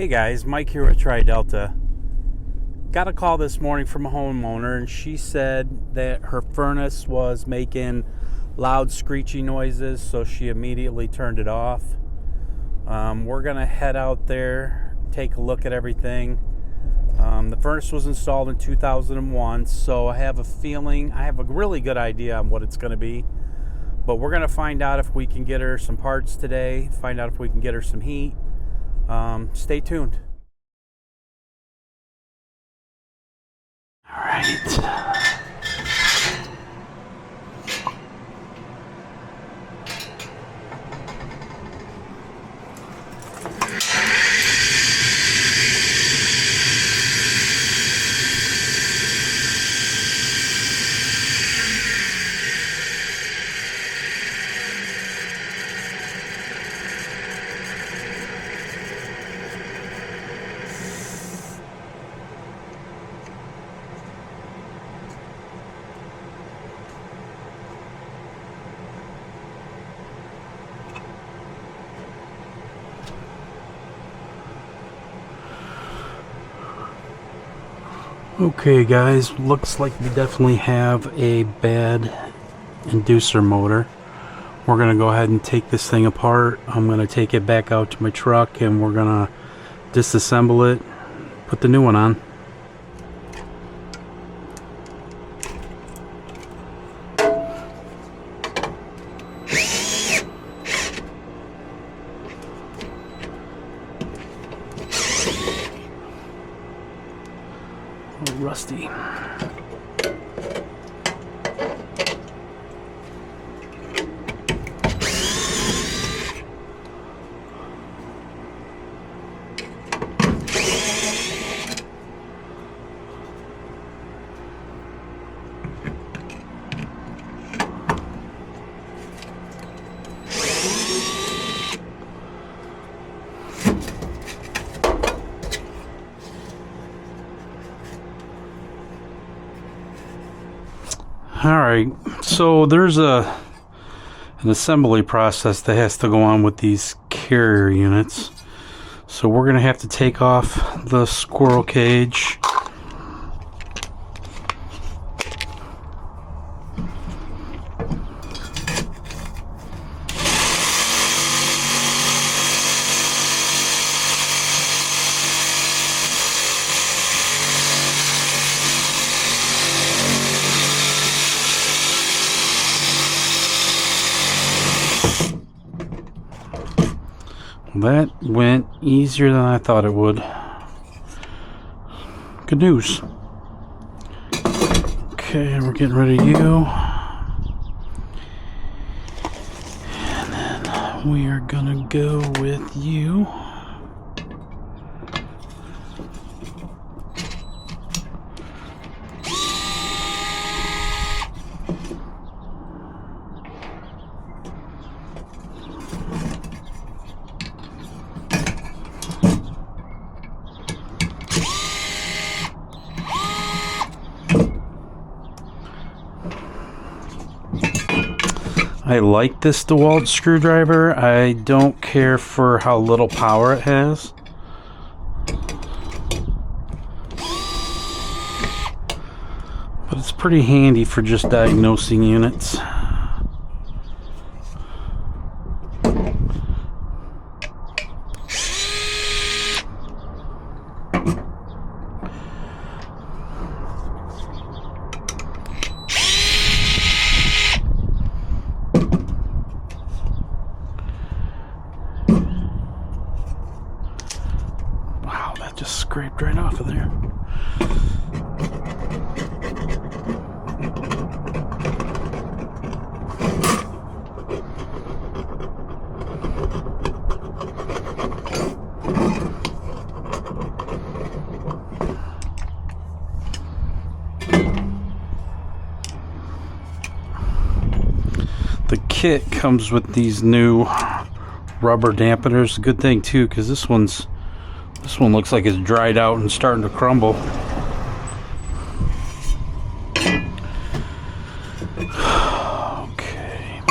Hey guys, Mike here with Tri-Delta. Got a call this morning from a homeowner and she said that her furnace was making loud screechy noises, so she immediately turned it off. We're gonna head out there, take a look at everything. The furnace was installed in 2001, so I have a really good idea on what it's gonna be. But we're gonna find out if we can get her some parts today, find out if we can get her some heat. Stay tuned. All right. Okay guys, looks like we definitely have a bad inducer motor. We're going to go ahead and take this thing apart. I'm going to take it back out to my truck and we're going to disassemble it, put the new one on. Rusty. Alright, so there's an assembly process that has to go on with these carrier units. So we're going to have to take off the squirrel cage. That went easier than I thought it would. Good news. Okay, we're getting rid of you. And then we are gonna go with you. I like this DeWalt screwdriver. I don't care for how little power it has. But it's pretty handy for just diagnosing units. Just scraped right off of there. The kit comes with these new rubber dampeners. Good thing too, because this one looks like it's dried out and starting to crumble. Okay.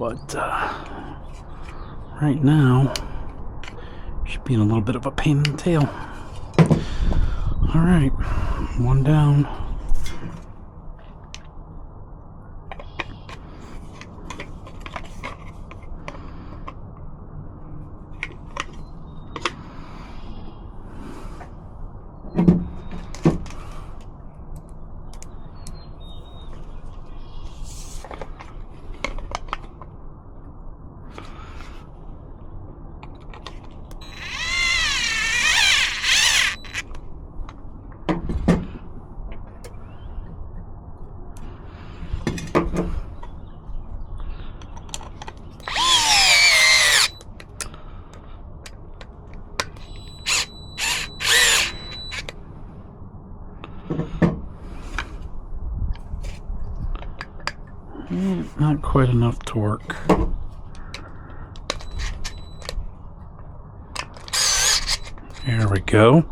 but right now she's being a little bit of a pain in the tail. All right, one down. Not quite enough torque. There we go.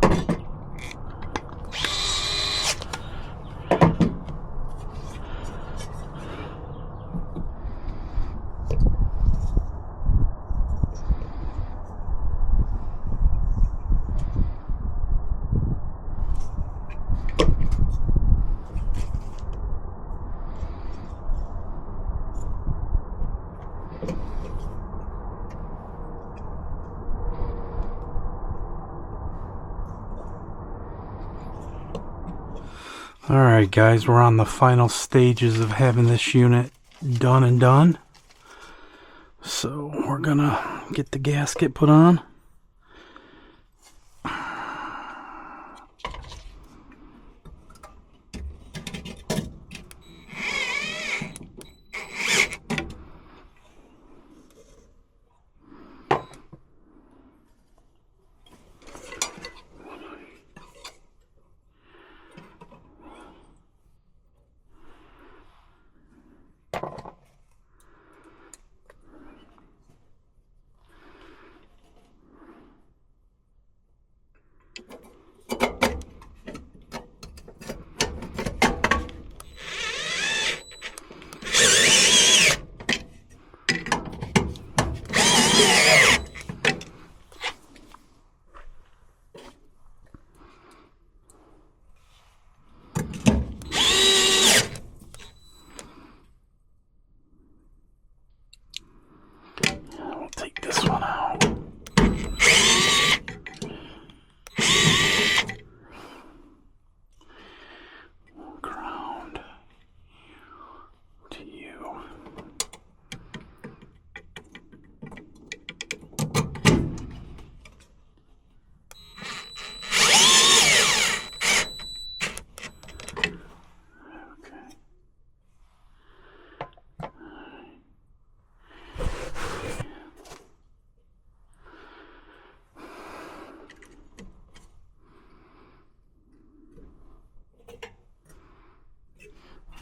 Alright guys, we're on the final stages of having this unit done. So we're gonna get the gasket put on.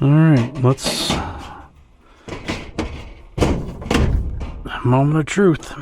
Alright, let's... moment of truth.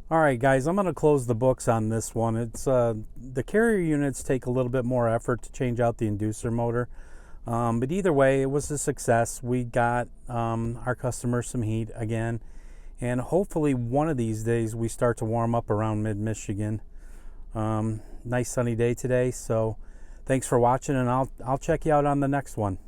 Alright guys, I'm going to close the books on this one. It's the carrier units take a little bit more effort to change out the inducer motor. But either way, it was a success. We got our customers some heat again. And hopefully one of these days we start to warm up around mid-Michigan. Nice sunny day today. So thanks for watching, and I'll check you out on the next one.